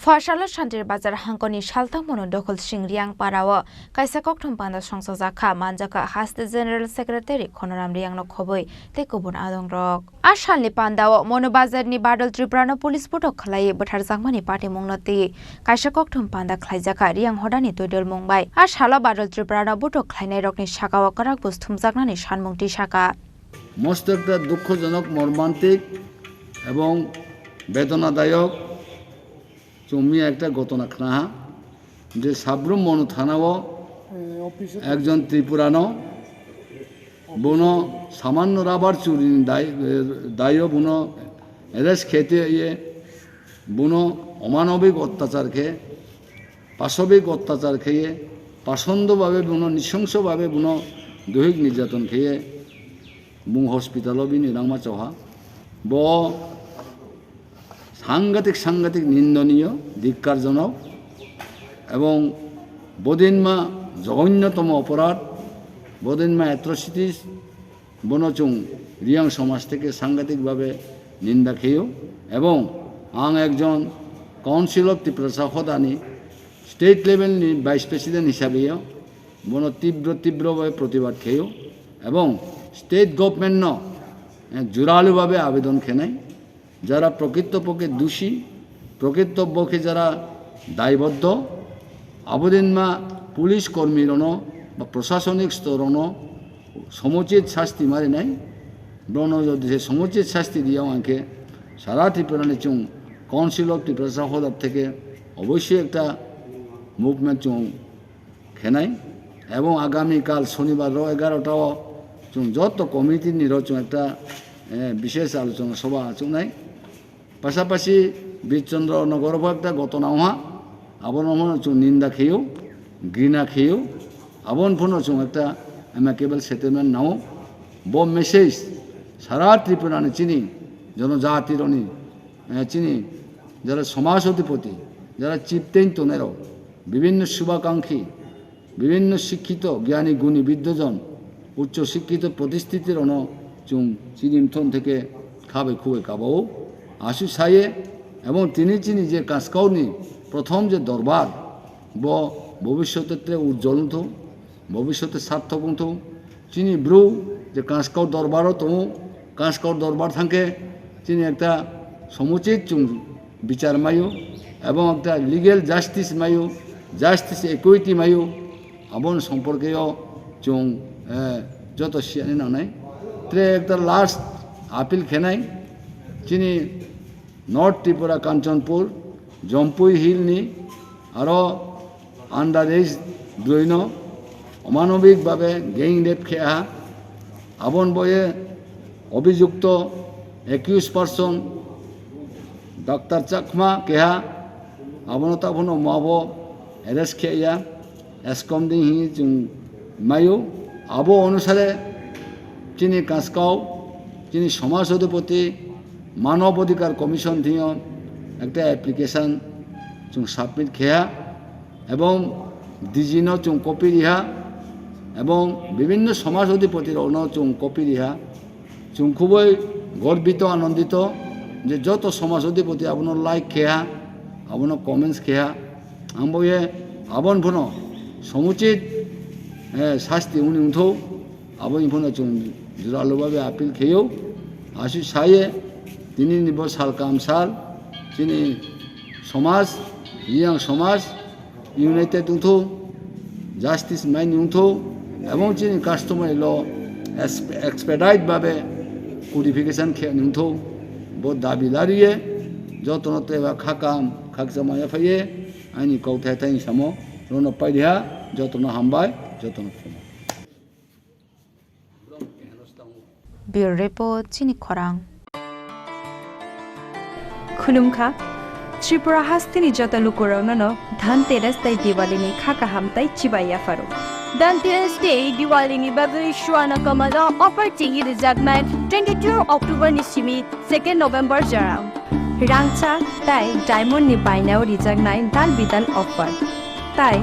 Fasalo Santirbazar Hangkhorni Salthang Manu Dokhal Singh Reang Parao Kaisa Kokthum Panda Songsajakha Manjaka has the General Secretary Khorang Reang no khoboi tekobun adong rok Ashalni Panda Manu Bazar ni Badal Tripura no police puto khlai bothar jangmani party mungnoti Kaisa Kokthum Panda khlaijaka Reang hodani toidol mungbai Ashalo Badal Tripura no buto khlainai rokni shaka karak bus thumjaknani sanmungti shaka most একটা দুঃখজনক মর্মান্তিক এবং বেদনাদায়ক তুমি একটা ঘটনা খানা যে সাবরুম মনু থানাও একজন ত্রিপুরানো বুনো সামান্য রাবার চুরি দায়ও বুনো এরেস খেতে ইয়ে বুনো অমানবিক অত্যাচার খেয়ে পাশবিক অত্যাচার খেয়ে পাষণ্ডভাবে বুনো নৃশংসভাবে বুনো দৈহিক নির্যাতন খেয়ে বুং হসপিটালও বি নিরাংমা চহা ব সাংঘাতিক নিন্দনীয় ধিক্কারজনক এবং বদিনমা জঘন্যতম অপরাধ বদিনমা অ্যাট্রসিটিস বনচুং রিয়াং সমাজ থেকে সাংঘাতিকভাবে নিন্দা খেয়েও এবং আং একজন কাউন্সিল অফ ত্রিপুরা সহদানি স্টেট লেভেলনি ভাইস প্রেসিডেন্ট হিসাবেও বন তীব্রভাবে প্রতিবাদ খেয়েও এবং স্টেট গভর্নমেন্ট জোরালোভাবে আবেদন খেনাই যারা প্রকৃতপক্ষে দোষী প্রকৃতপক্ষে যারা দায়বদ্ধ আবেদনমা পুলিশ কর্মীরণ বা প্রশাসনিক স্তরণ সমুচিত শাস্তি মারি নাই ব্রণ যদি সে সমুচিত শাস্তি দিয়েও আমাকে সারা ত্রিপুরানি চুং কাউন্সিল অফ ত্রিপুরা সহদার থেকে অবশ্যই একটা মুভমেন্ট চুং খেনাই এবং আগামীকাল শনিবার 11টাও চুং যত কমিটি নির্বাচন একটা বিশেষ আলোচনা সভা আছে নাই পাশাপাশি বীরচন্দ্র নগরভ একটা ঘটনা হওয়া আবন চুং নিন্দা খেয়েও ঘৃণা খেয়েও আবন ফোনও চুং একটা অ্যামাকেবল সেটেলমেন্ট নাও ব মেসেজ সারা ত্রিপুরানি চিনি জনজাতিরনি চিনি যারা সমাজ অধিপতি যারা চিপতেন তোনেরও বিভিন্ন শুভাকাঙ্ক্ষী বিভিন্ন শিক্ষিত জ্ঞানী গুণী বিদ্বজন উচ্চ শিক্ষিত প্রতিষ্ঠিতির অন চুং চিনিমথন থেকে খাবে খুবে কাবাও আশু সাইয়ে এবং তিনি চিনি যে কাঁচকাউনি প্রথম যে দরবার ব ভবিষ্যতে উজ্জ্বল তো ভবিষ্যতে সার্থক তো চিনি ব্রু যে কাঁচকাউ দরবারও তো কাঁচকাউর দরবার থাকে চিনি একটা সমুচিত চুং বিচার মায়ু এবং একটা লিগেল জাস্টিস মায়ু জাস্টিস ইকুইটি মায়ু আবন সম্পর্কেও চুং যত শিয়ানি নাই ত্রে একটা লাস্ট আপিল খেনাই চিনি নর্থ ত্রিপুরা কাঞ্চনপুর জম্পুই হিলনি আরও আন্ডার এজ দ্বৈন অমানবিকভাবে গেইং রেপ খেয়া আবন বয়ে অভিযুক্ত 21 পার্সন ডাক্তার চাকমা কেহা আবন তাবন মাব এরেস্ট খেয়া এসকম দিন হি চুং মায়ু আবো অনুসারে চিনি কাঁচকাও চিনি সমাজ অধিপতি মানব অধিকার কমিশন দিয়ে একটা অ্যাপ্লিকেশান চুং সাবমিট খেয়া এবং ডিজিন চুং কপি রিহা এবং বিভিন্ন সমাজ অধিপতির অন্য চুং কপি রিহা চুং খুবই গর্বিত আনন্দিত যে যত সমাজ অধিপতি আপনার লাইক খেয়া আপনার কমেন্টস খেয়া আমবয়ে আবন ভন সমুচিত শাস্তি উনি উঠো আবো ইফোন চুং জোরালোভাবে আপিল খেয়েও আশু সাইয়ে তিনি নিব সাল কামসাল তিনি সমাজ রিয়াং সমাজ ইউনাইটেড উঠো জাস্টিস মাইন উঠো এবং তিনি কাস্টমারি ল এক্সপেডাইটভাবে কোডিফিকেশন খেয়ে উঠো বহুত দাবি দাঁড়িয়ে যতনতে বা খাকাম খাকজামায়া ফাইয়ে আইনি কৌথায় তাই সামো রণ পাইয়া যতন হামবাই যতন Bureau Report Chini Khorang Khulumkha Tripura hastini jota lukurona no Dhanteras dai Diwali ni khaka hamtai chibaya faru Dhanteras Day Diwali ni babri shwana kamala offer tingi rizagman 22 October ni simi 2 November jarang Rangcha tai diamond ni bainao rijagnai dal bidal offer tai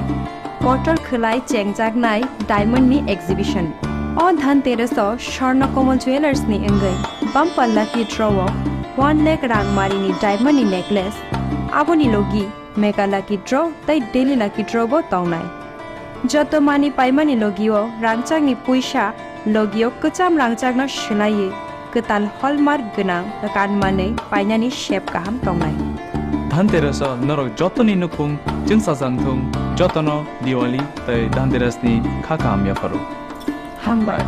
portal khulai chengjagnai diamond ni exhibition O Dhanteras o Sharna Komal Jewelers ni engai bumper lucky draw 1 lakh rang mari ni diamond ni necklace aboni logi mega lucky draw तै daily Laki ड्र बो तंगनाय जत मानि पाइमानि लगियो रांचांनि पुइसा लगियो कचाम रांचांनो शिलाये कताल हलमार्क गोनां कानमानै पाइनानि shape गाहाम तंगनाय धनतेरस नरक जतनी नुखुं जोंसाजांथुं जतन दिवाली तै धनतेरसनि खाखाम याफारो हामबाय